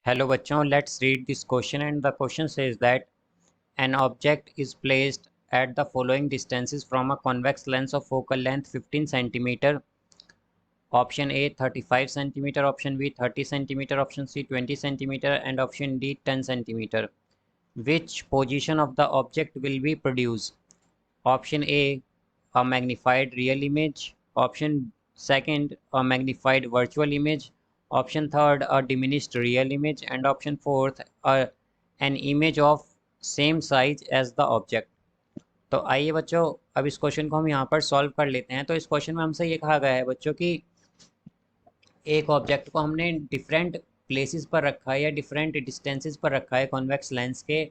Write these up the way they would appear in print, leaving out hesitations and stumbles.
Hello बच्चों, let's read this question and the question says that an object is placed at the following distances from a convex lens of focal length 15 centimeter. Option A 35 centimeter, option B 30 centimeter, option C 20 centimeter and option D 10 centimeter. Which position of the object will be produced? Option A magnified real image, option second a magnified virtual image, option third a diminished real image and option fourth an image of same size as the object. तो आइए बच्चों, अब इस question को हम यहाँ पर solve कर लेते हैं। तो इस क्वेश्चन में हमसे ये कहा गया है बच्चों कि एक ऑब्जेक्ट को हमने डिफरेंट प्लेसेस पर रखा है या डिफरेंट डिस्टेंसेस पर रखा है कॉन्वेक्स लेंस के,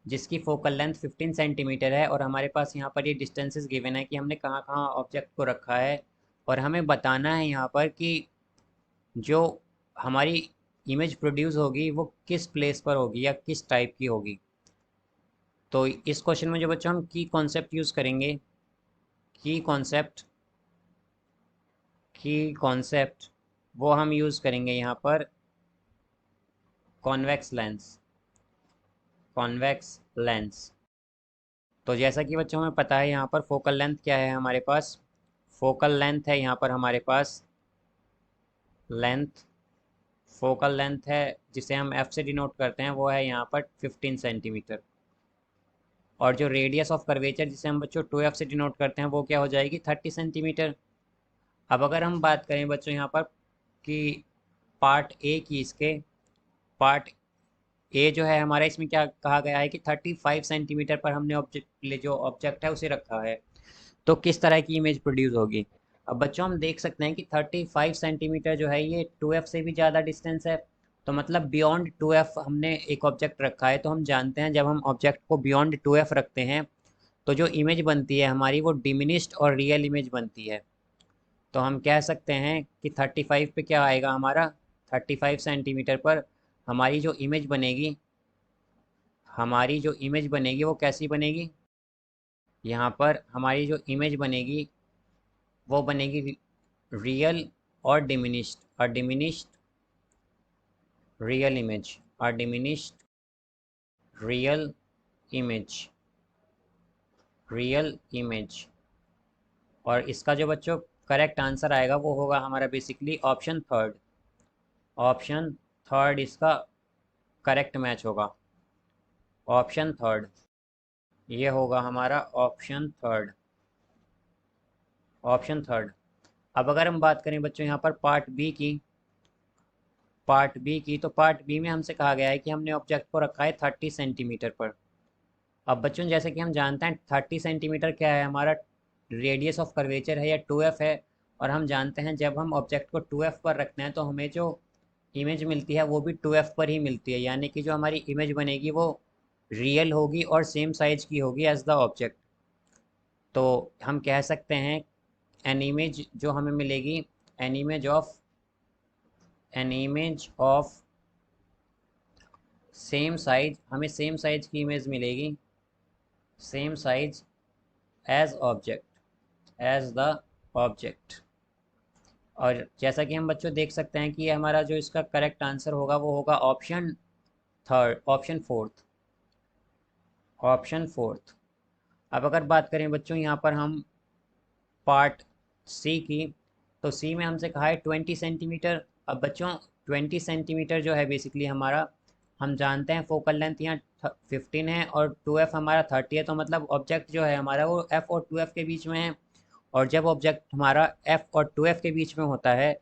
जिसकी फोकल लेंथ 15 सेंटीमीटर है और हमारे पास यहाँ पर ये डिस्टेंसेस गिवन है कि हमने कहाँ कहाँ ऑब्जेक्ट को रखा है और हमें बताना है यहाँ पर कि जो हमारी इमेज प्रोड्यूस होगी वो किस प्लेस पर होगी या किस टाइप की होगी। तो इस क्वेश्चन में जो बच्चों हम की कॉन्सेप्ट यूज़ करेंगे, की कॉन्सेप्ट वो हम यूज़ करेंगे यहाँ पर कॉन्वेक्स लेंस। तो जैसा कि बच्चों हमें पता है यहाँ पर फोकल लेंथ क्या है, हमारे पास फोकल लेंथ है यहाँ पर हमारे पास लेंथ फोकल लेंथ है जिसे हम एफ से डिनोट करते हैं, वो है यहाँ पर 15 सेंटीमीटर। और जो रेडियस ऑफ कर्वेचर जिसे हम बच्चों 2f से डिनोट करते हैं वो क्या हो जाएगी 30 सेंटीमीटर। अब अगर हम बात करें बच्चों यहाँ पर कि पार्ट ए की, इसके पार्ट ए जो है हमारा, इसमें क्या कहा गया है कि 35 सेंटीमीटर पर हमने जो ऑब्जेक्ट है उसे रखा है, तो किस तरह की इमेज प्रोड्यूस होगी। अब बच्चों हम देख सकते हैं कि 35 सेंटीमीटर जो है ये 2f से भी ज़्यादा डिस्टेंस है, तो मतलब बियॉन्ड 2f हमने एक ऑब्जेक्ट रखा है। तो हम जानते हैं जब हम ऑब्जेक्ट को बियॉन्ड 2f रखते हैं तो जो इमेज बनती है हमारी वो डिमिनिश्ड और रियल इमेज बनती है। तो हम कह सकते हैं कि 35 पे क्या आएगा हमारा, 35 सेंटीमीटर पर हमारी जो इमेज बनेगी वो कैसी बनेगी। यहाँ पर हमारी जो इमेज बनेगी वो बनेगी रियल और डिमिनिश्ड रियल इमेज और डिमिनिश्ड रियल इमेज और इसका जो बच्चों करेक्ट आंसर आएगा वो होगा हमारा बेसिकली ऑप्शन थर्ड इसका करेक्ट मैच होगा। ऑप्शन थर्ड ये होगा हमारा ऑप्शन थर्ड। अब अगर हम बात करें बच्चों यहाँ पर पार्ट बी की, तो पार्ट बी में हमसे कहा गया है कि हमने ऑब्जेक्ट को रखा है 30 सेंटीमीटर पर। अब बच्चों जैसे कि हम जानते हैं 30 सेंटीमीटर क्या है, हमारा रेडियस ऑफ कर्वेचर है या 2f है। और हम जानते हैं जब हम ऑब्जेक्ट को 2f पर रखते हैं तो हमें जो इमेज मिलती है वो भी 2f पर ही मिलती है, यानी कि जो हमारी इमेज बनेगी वो रियल होगी और सेम साइज की होगी एज द ऑब्जेक्ट। तो हम कह सकते हैं एन इमेज जो हमें मिलेगी, an image of same size, हमें सेम साइज की इमेज मिलेगी, same size as the object. और जैसा कि हम बच्चों देख सकते हैं कि हमारा जो इसका करेक्ट आंसर होगा वो होगा ऑप्शन फोर्थ। अब अगर बात करें बच्चों यहाँ पर हम पार्ट सी की, तो सी में हमसे कहा है 20 सेंटीमीटर। अब बच्चों 20 सेंटीमीटर जो है बेसिकली हमारा, हम जानते हैं फोकल लेंथ यहाँ 15 है और 2f हमारा 30 है, तो मतलब ऑब्जेक्ट जो है हमारा वो f और 2f के बीच में है। और जब ऑब्जेक्ट हमारा f और 2f के बीच में होता है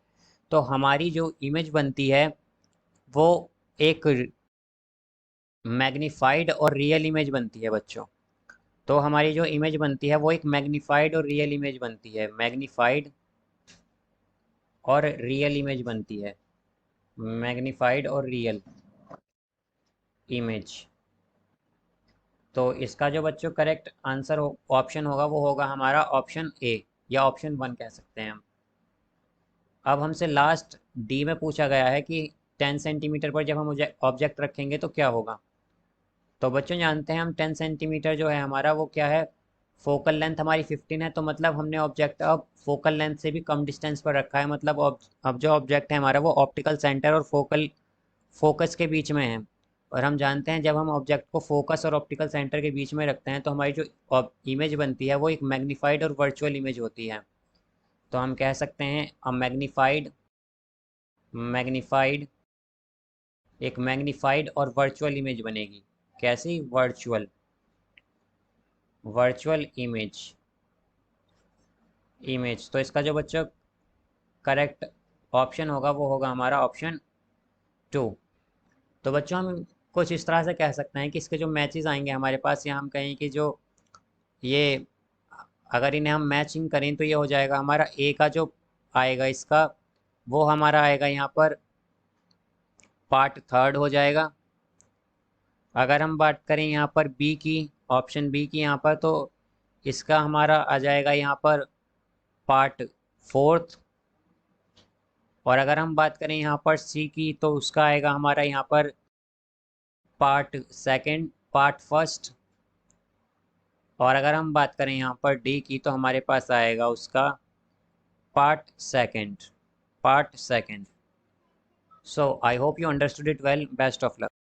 तो हमारी जो इमेज बनती है वो एक मैग्नीफाइड और रियल इमेज बनती है बच्चों। तो हमारी जो इमेज बनती है वो एक मैग्नीफाइड और रियल इमेज बनती है, मैग्नीफाइड और रियल इमेज। तो इसका जो बच्चों करेक्ट आंसर ऑप्शन होगा वो होगा हमारा ऑप्शन ए या ऑप्शन 1 कह सकते हैं हम। अब हमसे लास्ट डी में पूछा गया है कि 10 सेंटीमीटर पर जब हम ऑब्जेक्ट रखेंगे तो क्या होगा। तो बच्चों जानते हैं हम 10 सेंटीमीटर जो है हमारा वो क्या है, फोकल लेंथ हमारी 15 है, तो मतलब हमने ऑब्जेक्ट अब फोकल लेंथ से भी कम डिस्टेंस पर रखा है। मतलब अब जो ऑब्जेक्ट है हमारा वो ऑप्टिकल सेंटर और फोकस के बीच में है। और हम जानते हैं जब हम ऑब्जेक्ट को फोकस और ऑप्टिकल सेंटर के बीच में रखते हैं तो हमारी जो इमेज बनती है वो एक मैग्नीफाइड और वर्चुअल इमेज होती है। तो हम कह सकते हैं अ मैग्नीफाइड एक मैग्नीफाइड और वर्चुअल इमेज बनेगी। कैसी? Virtual virtual image. तो इसका जो बच्चों करेक्ट ऑप्शन होगा वो होगा हमारा ऑप्शन 2। तो बच्चों हम कुछ इस तरह से कह सकते हैं कि इसके जो मैचेस आएंगे हमारे पास, या हम कहें कि जो ये अगर इन्हें हम मैचिंग करें तो ये हो जाएगा हमारा ए का जो आएगा इसका, वो हमारा आएगा यहाँ पर पार्ट थर्ड हो जाएगा। अगर हम बात करें यहाँ पर बी की, ऑप्शन बी की यहाँ पर, तो इसका हमारा आ जाएगा यहाँ पर पार्ट फोर्थ। और अगर हम बात करें यहाँ पर सी की तो उसका आएगा हमारा यहाँ पर पार्ट सेकंड, पार्ट फर्स्ट। और अगर हम बात करें यहाँ पर डी की तो हमारे पास आएगा उसका part second. So I hope you understood it well. Best of luck.